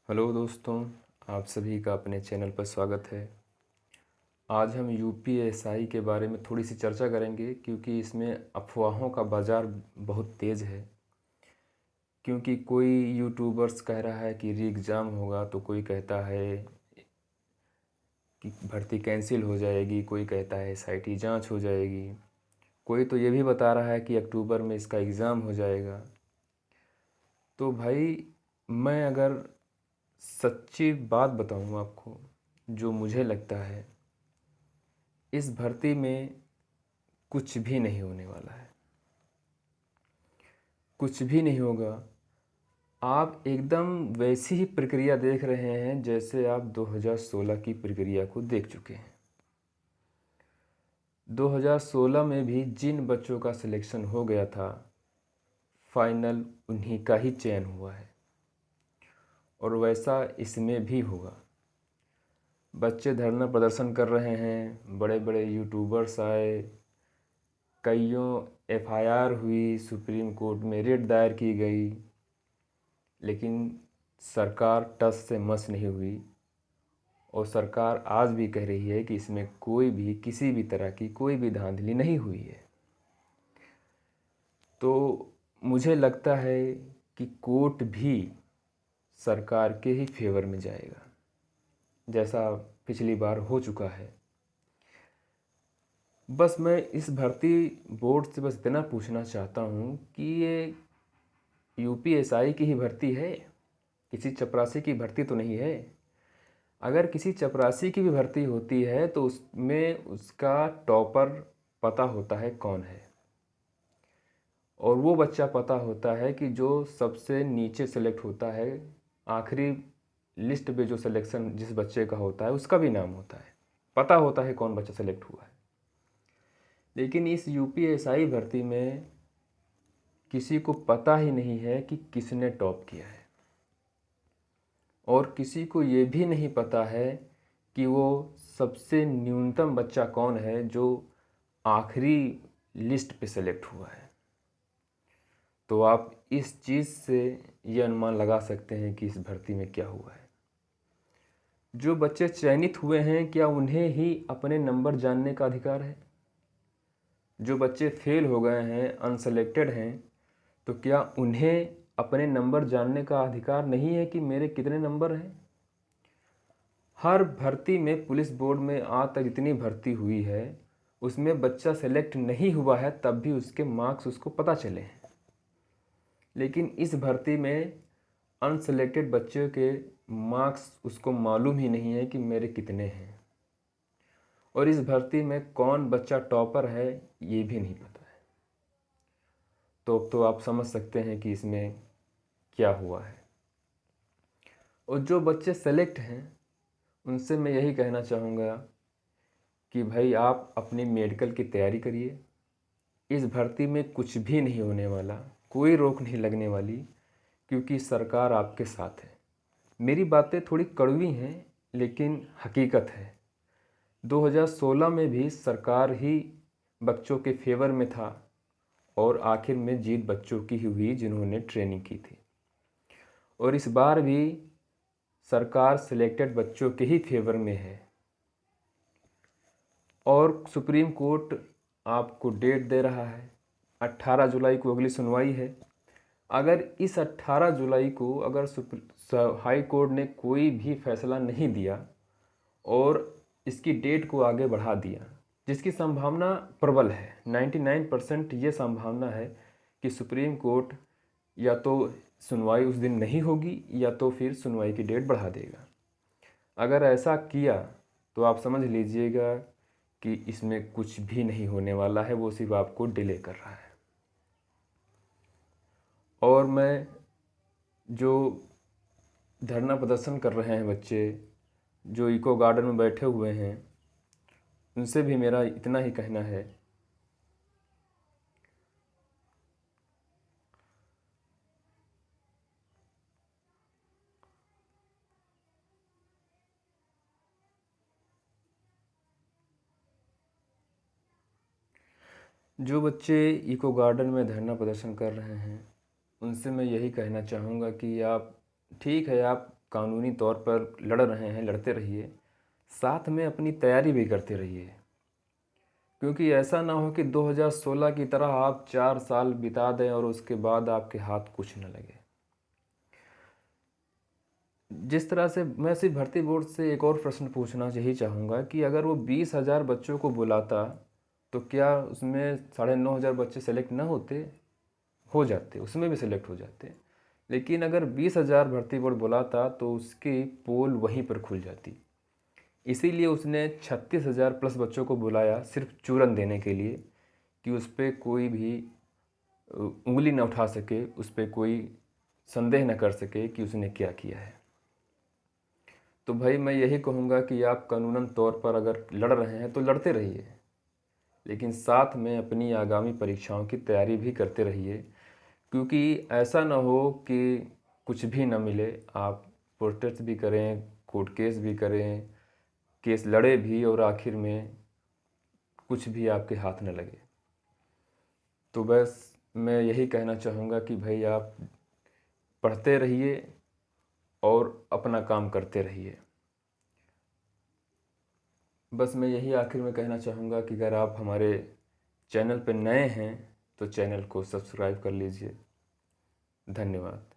Hello दोस्तों, आप सभी का अपने चैनल पर स्वागत है। आज हम यूपीएसआई के बारे में थोड़ी सी चर्चा करेंगे क्योंकि इसमें अफवाहों का बाज़ार बहुत तेज़ है। क्योंकि कोई यूट्यूबर्स कह रहा है कि री एग्ज़ाम होगा, तो कोई कहता है कि भर्ती कैंसिल हो जाएगी, कोई कहता है एसआईटी जांच हो जाएगी, कोई तो ये भी बता रहा है कि अक्टूबर में इसका एग्ज़ाम हो जाएगा। तो भाई, मैं अगर सच्ची बात बताऊँ आपको, जो मुझे लगता है, इस भर्ती में कुछ भी नहीं होने वाला है। कुछ भी नहीं होगा। आप एकदम वैसी ही प्रक्रिया देख रहे हैं जैसे आप 2016 की प्रक्रिया को देख चुके हैं। 2016 में भी जिन बच्चों का सिलेक्शन हो गया था, फाइनल उन्हीं का ही चयन हुआ है और वैसा इसमें भी होगा। बच्चे धरना प्रदर्शन कर रहे हैं, बड़े बड़े यूट्यूबर्स आए, कईयों एफआईआर हुई, सुप्रीम कोर्ट में रिट दायर की गई, लेकिन सरकार टस से मस नहीं हुई। और सरकार आज भी कह रही है कि इसमें कोई भी किसी भी तरह की कोई भी धांधली नहीं हुई है। तो मुझे लगता है कि कोर्ट भी सरकार के ही फेवर में जाएगा, जैसा पिछली बार हो चुका है। बस मैं इस भर्ती बोर्ड से बस इतना पूछना चाहता हूँ कि ये यूपीएसआई की ही भर्ती है, किसी चपरासी की भर्ती तो नहीं है। अगर किसी चपरासी की भी भर्ती होती है तो उसमें उसका टॉपर पता होता है कौन है, और वो बच्चा पता होता है कि जो सबसे नीचे सेलेक्ट होता है, आखिरी लिस्ट पे जो सिलेक्शन जिस बच्चे का होता है उसका भी नाम होता है, पता होता है कौन बच्चा सेलेक्ट हुआ है। लेकिन इस यूपीएसआई भर्ती में किसी को पता ही नहीं है कि किसने टॉप किया है, और किसी को ये भी नहीं पता है कि वो सबसे न्यूनतम बच्चा कौन है जो आखिरी लिस्ट पे सेलेक्ट हुआ है। तो आप इस चीज़ से ये अनुमान लगा सकते हैं कि इस भर्ती में क्या हुआ है। जो बच्चे चयनित हुए हैं, क्या उन्हें ही अपने नंबर जानने का अधिकार है? जो बच्चे फेल हो गए हैं, अनसेलेक्टेड हैं, तो क्या उन्हें अपने नंबर जानने का अधिकार नहीं है कि मेरे कितने नंबर हैं? हर भर्ती में, पुलिस बोर्ड में आज तक जितनी भर्ती हुई है उसमें बच्चा सेलेक्ट नहीं हुआ है तब भी उसके मार्क्स उसको पता चले हैं। लेकिन इस भर्ती में अनसेलेक्टेड बच्चों के मार्क्स उसको मालूम ही नहीं है कि मेरे कितने हैं, और इस भर्ती में कौन बच्चा टॉपर है ये भी नहीं पता है। तो आप समझ सकते हैं कि इसमें क्या हुआ है। और जो बच्चे सेलेक्ट हैं उनसे मैं यही कहना चाहूँगा कि भाई, आप अपनी मेडिकल की तैयारी करिए। इस भर्ती में कुछ भी नहीं होने वाला, कोई रोक नहीं लगने वाली, क्योंकि सरकार आपके साथ है। मेरी बातें थोड़ी कड़वी हैं लेकिन हकीकत है। 2016 में भी सरकार ही बच्चों के फेवर में था, और आखिर में जीत बच्चों की ही हुई जिन्होंने ट्रेनिंग की थी। और इस बार भी सरकार सिलेक्टेड बच्चों के ही फेवर में है। और सुप्रीम कोर्ट आपको डेट दे रहा है, 18 जुलाई को अगली सुनवाई है। अगर इस 18 जुलाई को अगर हाई कोर्ट ने कोई भी फैसला नहीं दिया और इसकी डेट को आगे बढ़ा दिया, जिसकी संभावना प्रबल है, 99% ये संभावना है कि सुप्रीम कोर्ट या तो सुनवाई उस दिन नहीं होगी या तो फिर सुनवाई की डेट बढ़ा देगा। अगर ऐसा किया तो आप समझ लीजिएगा कि इसमें कुछ भी नहीं होने वाला है, वो सिर्फ आपको डिले कर रहा है। और मैं, जो धरना प्रदर्शन कर रहे हैं बच्चे, जो इको गार्डन में बैठे हुए हैं, उनसे भी मेरा इतना ही कहना है जो बच्चे इको गार्डन में धरना प्रदर्शन कर रहे हैं उनसे मैं यही कहना चाहूँगा कि आप, ठीक है, आप कानूनी तौर पर लड़ रहे हैं, लड़ते रहिए, साथ में अपनी तैयारी भी करते रहिए। क्योंकि ऐसा ना हो कि 2016 की तरह आप 4 साल बिता दें और उसके बाद आपके हाथ कुछ न लगे। जिस तरह से मैं सिर्फ भर्ती बोर्ड से एक और प्रश्न पूछना यही चाहूँगा कि अगर वो 20,000 बच्चों को बुलाता तो क्या उसमें 9,500 बच्चे सेलेक्ट ना होते? हो जाते, उसमें भी सेलेक्ट हो जाते। लेकिन अगर 20,000 भर्ती बोर्ड बुलाता तो उसकी पोल वहीं पर खुल जाती। इसीलिए उसने 36,000 प्लस बच्चों को बुलाया सिर्फ चूरन देने के लिए कि उस पर कोई भी उंगली न उठा सके, उस पर कोई संदेह न कर सके कि उसने क्या किया है। तो भाई मैं यही कहूँगा कि आप कानूनन तौर पर अगर लड़ रहे हैं तो लड़ते रहिए, लेकिन साथ में अपनी आगामी परीक्षाओं की तैयारी भी करते रहिए। क्योंकि ऐसा ना हो कि कुछ भी ना मिले, आप प्रोटेस्ट भी करें, कोर्ट केस भी करें, केस लड़े भी और आखिर में कुछ भी आपके हाथ न लगे। तो बस मैं यही कहना चाहूँगा कि भाई आप पढ़ते रहिए और अपना काम करते रहिए। बस मैं यही आखिर में कहना चाहूँगा कि अगर आप हमारे चैनल पर नए हैं तो चैनल को सब्सक्राइब कर लीजिए। धन्यवाद।